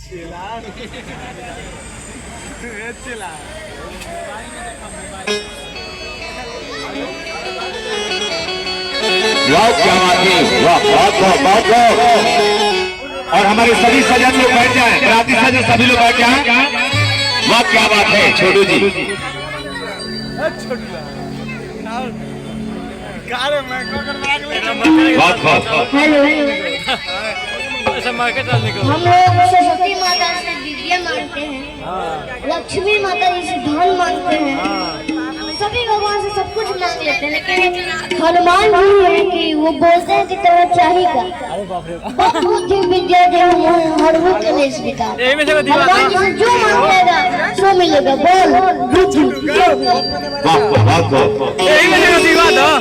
वाह क्या बात है, वाह बहुत बहुत बहुत बहुत। और हमारे सभी सजन लोग बैठ जाएं, बराती सजन सभी लोग बैठ जाएं। वाह क्या बात है छोटू जी। बहुत बहुत हेलो हम लोग सरस्वती माता से विद्या मांगते हैं, लक्ष्मी माता जी से धन मांगते हैं, सभी भगवान से सब कुछ मांग लेते हैं, लेकिन हनुमान जी है कि वो बोलते हैं कि तुम्हें चाहिए बुद्धि विद्या दे हर वो के लिए स्वीकार। हनुमान जी से जो मांग लेगा सो मिलेगा। बोल बुद्धि।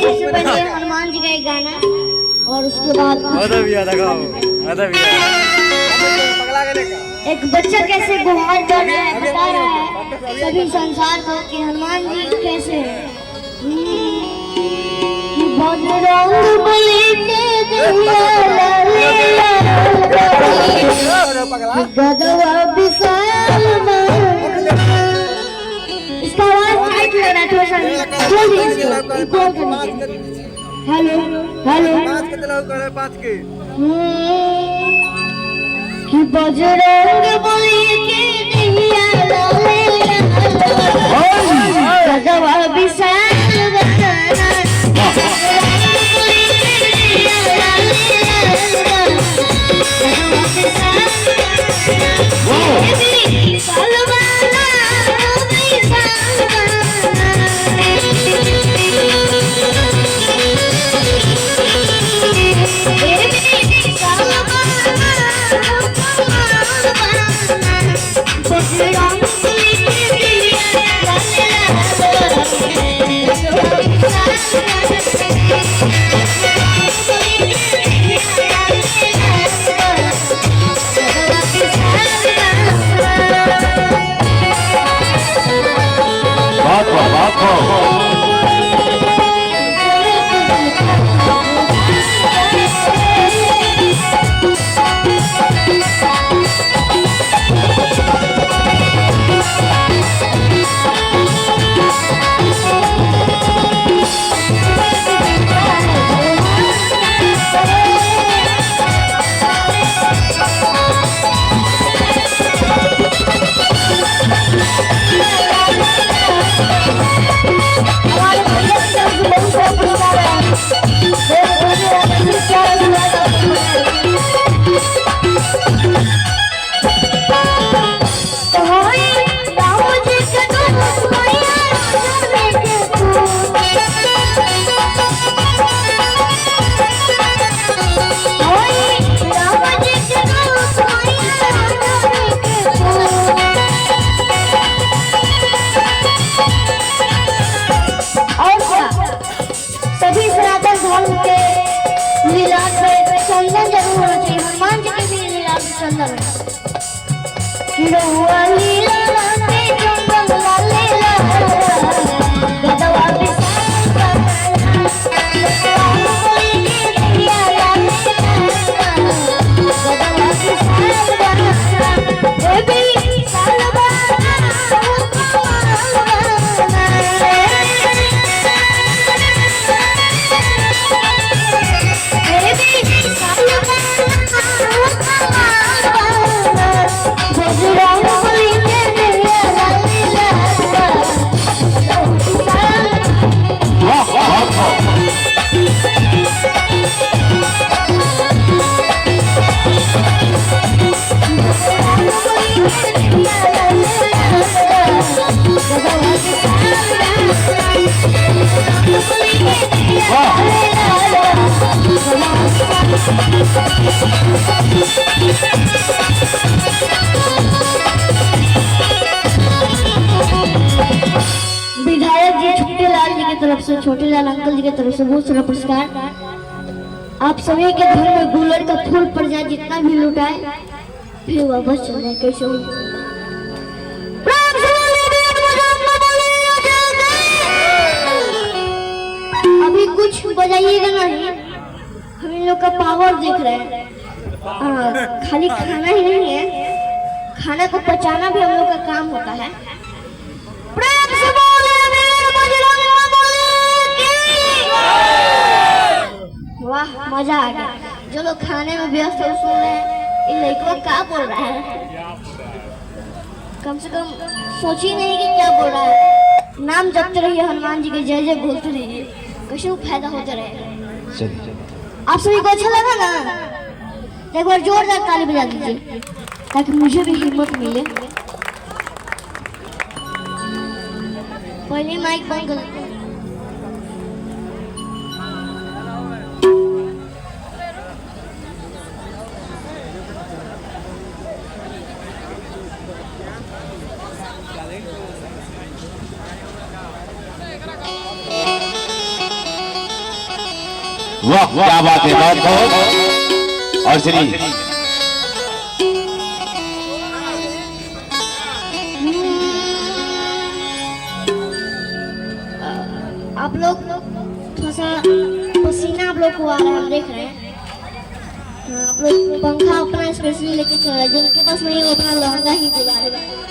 इससे पहले हनुमान जी का एक गाना और उसके बाद एक बच्चा कैसे गुहार कर रहा है, बता रहा है सभी संसार को कि हनुमान जी कैसे हैं। इसका आवाज टाइट लग रहा है थोड़ा सा जल्दी। हेलो हेलो कि बजरंग बली के दैया गदवा विशाल वदना विधायक जी छोटे लाल जी की तरफ से, छोटे लाल अंकल जी की तरफ से बहुत सारा पुरस्कार। आप सभी के घर में गुलर का फूल पड़ जाए, जितना भी लुटाए फिर वापस चल जाए। कैसे अभी कुछ बजाइएगा नहीं, हम इन लोग का पावर देख रहे हैं। खाली खाना ही नहीं है, खाना को पचाना भी हम लोग का काम होता है। प्रेम से बोले वीर बजरंगबली की। वाह मजा आ गया। जो लोग खाने में व्यस्त हो सुन रहे हैं, इन लड़कों क्या बोल रहा है, कम से कम सोचिए नहीं कि क्या बोल रहा है। नाम जपते रहिए, हनुमान जी के जय जय बोलते रहिए, कैसे फायदा होता रहेगा। आप सभी को अच्छा लगा ना, तो एक बार जोरदार ताली बजा दीजिए ताकि मुझे भी हिम्मत मिले। पहले माइक बंद कर। वाह क्या बात है, बहुत बहुत। और श्री आप लोग थोड़ा सा पसीना आप लोग को आ रहा है, हम देख रहे हैं। हाँ, आप लोग पंखा अपना स्पेशली लेके चल रहे हैं, जिनके पास नहीं वो अपना लहंगा ही बुला रहे हैं।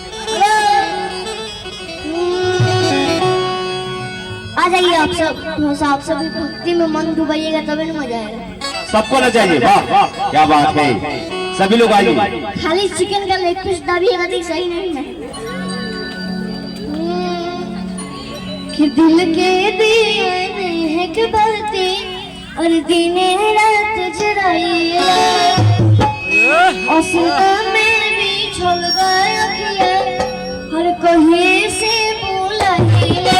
आ जाइए आप सब, थोड़ा सा आप सभी भक्ति में मन डुबाइएगा तभी ना मजा आएगा। सबको ना चाहिए, वाह वाह क्या बात है। सभी लोग आइए। खाली चिकन का लेग पीस दाबिएगा तो सही नहीं है। कि दिल के दिए है कि बलती और दिन रात जराइए और सीता में भी छोड़ गए अखियां हर कोई से बुलाइए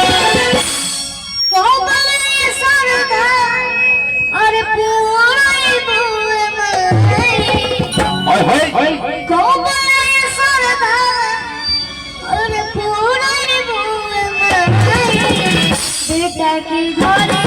और पूरी बुए बेटा की घरे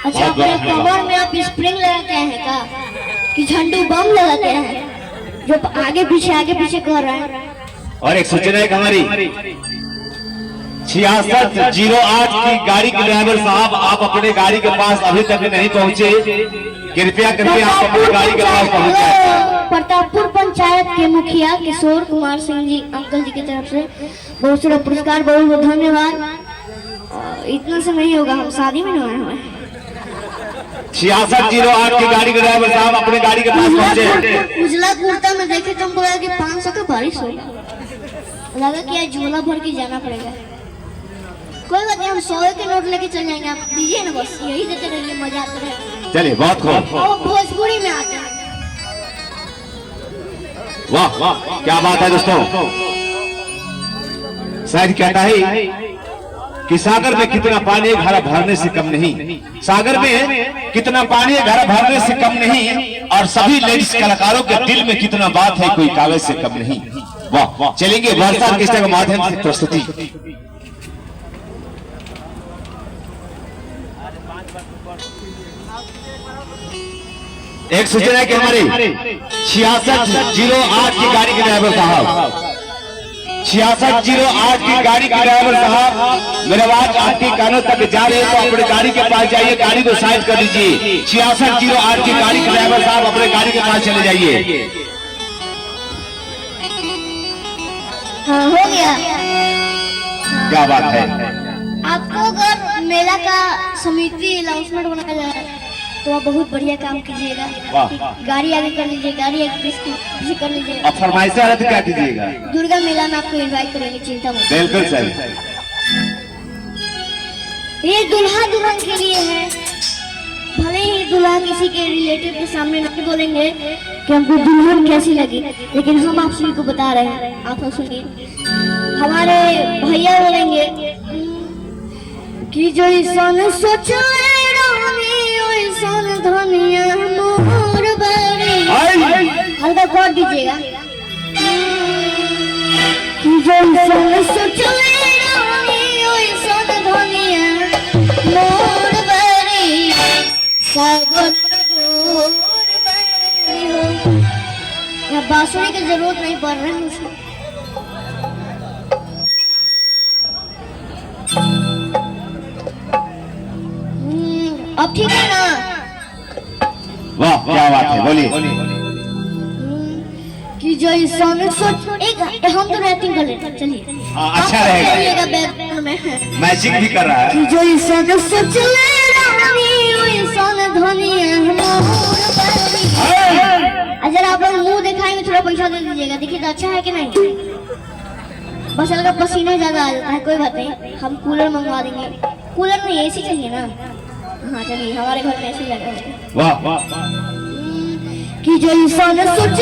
अच्छा अपने कमर में आप स्प्रिंग लगाते हैं का कि झंडू बम लगाते हैं जो आगे पीछे कर रहे हैं। और एक सूचना है हमारी, 6608 की गाड़ी के ड्राइवर साहब, आप अपने गाड़ी के पास अभी तक नहीं पहुंचे, कृपया करके आप अपनी गाड़ी के पास पहुंच जाए। प्रतापपुर पंचायत के मुखिया किशोर कुमार सिंह जी अंकल जी की तरफ से बहुत सारा पुरस्कार, बहुत बहुत धन्यवाद। इतना से नहीं होगा, हम शादी में नहीं आए हुए हैं। 6608 की गाड़ी के ड्राइवर साहब अपने गाड़ी के पास पहुंचे। उजला कुर्ता में देखे तो हमको लगा कि 500 का बारिश होगा, लगा कि आज झोला भर के जाना पड़ेगा। कोई बात नहीं, हम 100 के नोट लेके चल जाएंगे, आप दीजिए ना, बस यही देते रहिए, मजा आते रहे। चलिए, बहुत खूब। वो भोजपुरी में आते हैं। वाह वाह, क्या बात है दोस्तों। शायद कहता है कि सागर में कितना पानी है घड़ा भरने से कम नहीं, सागर में कितना पानी है घड़ा भरने से कम नहीं, और सभी लेडीज कलाकारों के दिल में कितना बात है कोई कागज से कम नहीं। वाह वाह, चलेंगे वर्षा ऑर्केस्ट्रा के माध्यम से प्रस्तुति। एक सूचना है कि हमारे 6608 की गाड़ी के ड्राइवर साहब, 6608 की गाड़ी के ड्राइवर साहब, मेरे आवाज आपके कानों तक जा रही है तो अपने गाड़ी के पास जाइए, गाड़ी को साइड कर दीजिए। 6608 की गाड़ी के ड्राइवर साहब अपने गाड़ी के पास चले जाइए। हाँ, हो गया। क्या बात है। आपको अगर मेला का समिति अनाउंसमेंट बनाया जाए तो आप बहुत बढ़िया काम कीजिएगा। गाड़ी आगे कर लीजिए, गाड़ी आगे पीछे कर लीजिए। अब फरमाइशें आ रही तो क्या कीजिएगा? दुर्गा मेला में आपको इनवाइट करेंगे, चिंता मत। बिल्कुल सही। ये दुल्हा दुल्हन के लिए है, भले ही दुल्हा किसी के रिलेटिव के सामने नहीं बोलेंगे कि हमको दुल्हन कैसी लगी, लेकिन हम आप सभी को बता रहे हैं, आप सब सुनिए। हमारे भैया बोलेंगे कि जो इंसान सोचे धनिया मोर बड़ी, हल्का कर दीजिएगा। कि जो इंसान सोचे धनिया मोर बड़ी, सागर मोर बड़ी हो। यहाँ बांसुरी की जरूरत नहीं पड़ रही है मुझे। अब ठीक है ना? वाह, क्या बात है, बोलिए। कि जो इंसान सोच, एक हम तो रैपिंग कर लेते हैं, चलिए। अच्छा रहेगा, मैजिक भी कर रहा है। कि जो इंसान सोच इंसान धनिया मोर बड़ी। अगर आप लोग मुंह दिखाएंगे थोड़ा पैसा दे दीजिएगा, देखिए तो अच्छा है कि नहीं। बस हल्का पसीना ज्यादा आ जाता है, कोई बात नहीं, हम कूलर मंगवा देंगे। कूलर में एसी चाहिए ना? हाँ चलिए, हमारे घर में एसी लगा है। वाह वाह, कि जो इंसान सोच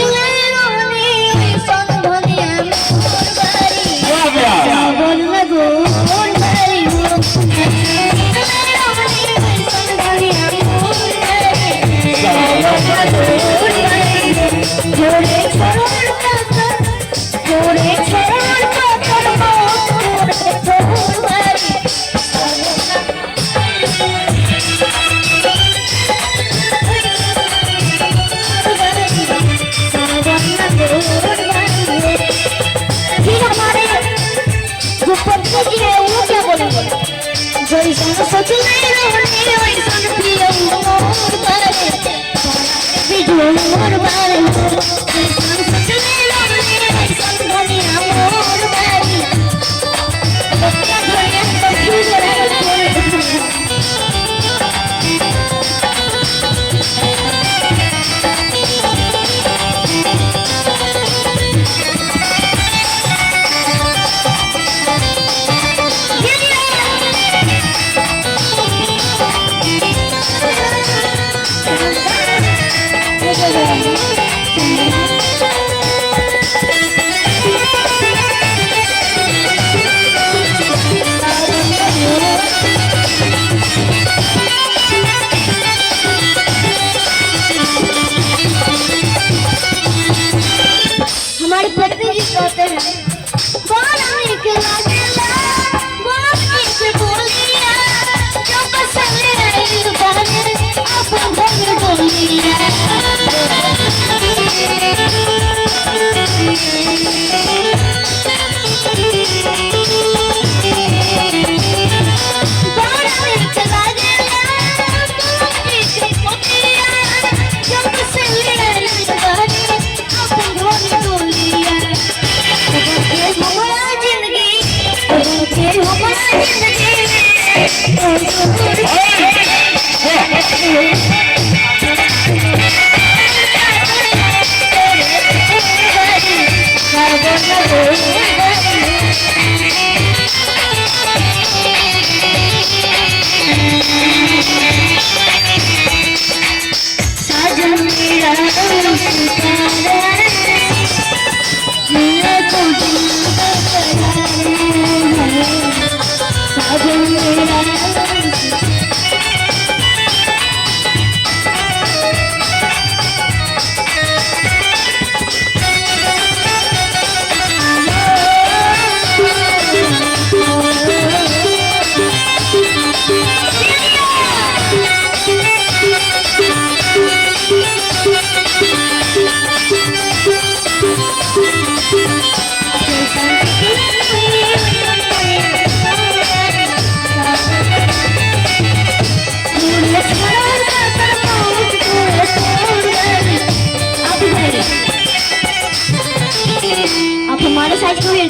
इंसान धनिया मोर बड़ी, बोल में गोर बड़ी हो। जोड़े छोड़ कर, जोड़े छोड़ कर, फिर हमारे जो पत्नी जी है वो क्या बोलेंगे? जो इंसान सोच इंसान पियो मोर बड़ी, बिजलो मोर बड़ी, इंसान सोच इंसान धनिया मोर बड़ी। बच्चा धनिया तो क्यों हमारी पत्नी जी कहते हैं, बोला के लागेला, बोला के बोलिया, जो पसंद है बाने, अपन घर बोलिया।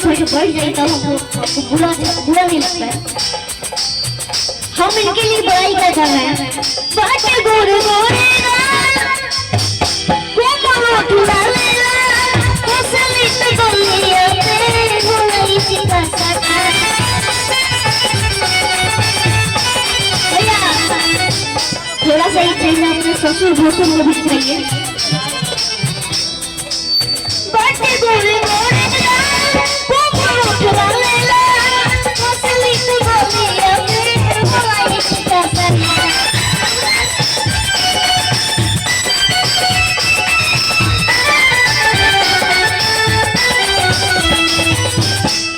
थोड़ी सी बढ़ जाए तब हमको बुरा बुरा नहीं लगता है। हम इनके लिए बड़ाई क्या कर रहे हैं। बाटे गोरे गोरे कोमल उठलालेला कोसली तो दुनिया पे गोलाई चिका सका। भैया थोड़ा सा ही चाहिए अपने ससुर भसुर में भी चाहिए। बाटे गोरे गोरे कोमल उठलालेला कोसली तो दुनिया पे गोलाई चिका सका।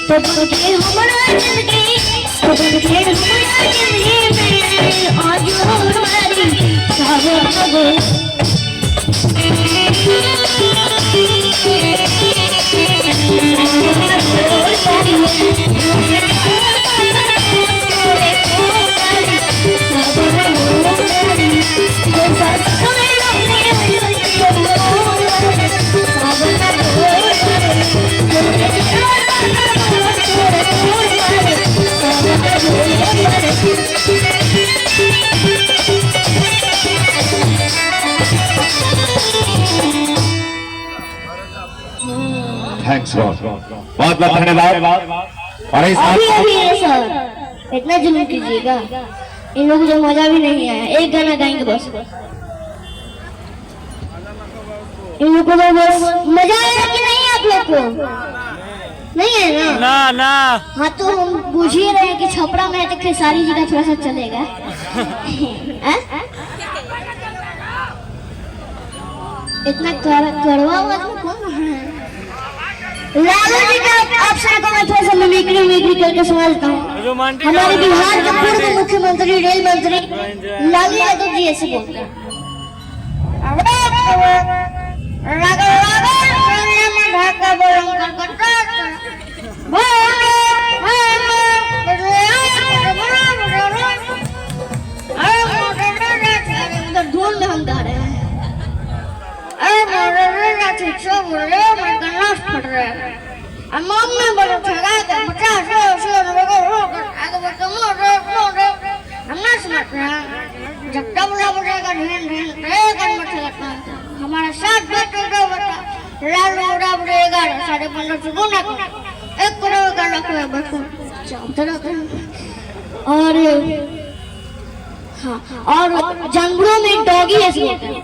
तो बनके हमारा जिंदगी तो बनके हमारा जिंदगी में आज हमारी सावन थैंक्स बहुत बहुत धन्यवाद। और इस अभी ये सर इतना जुलूम कीजिएगा, इन लोगों को मजा भी नहीं आया। एक गाना गाएंगे बस, इन लोगों को बस मजा आया कि नहीं? आप लोग को नहीं है ना? ना ना। हाँ तो हम बुझ ही रहे हैं कि छपरा में है तो खेसारी जी का थोड़ा सा चलेगा। इतना कड़वा आवाज में कौन है? लालू जी का ऑप्शन को मैं थोड़ा सा मिमिक्री करके समझता हूँ। हमारे बिहार के पूर्व मुख्यमंत्री रेल मंत्री लालू यादव जी ऐसे बोलते हैं। धुन में हम गा रहे हैं। जब तबला बजेगा हमारा साथ लालू बजेगा 15.5 से गुना 1 करोड़ का रखो। और हाँ, और जानवरों में डॉगी ऐसे होता है।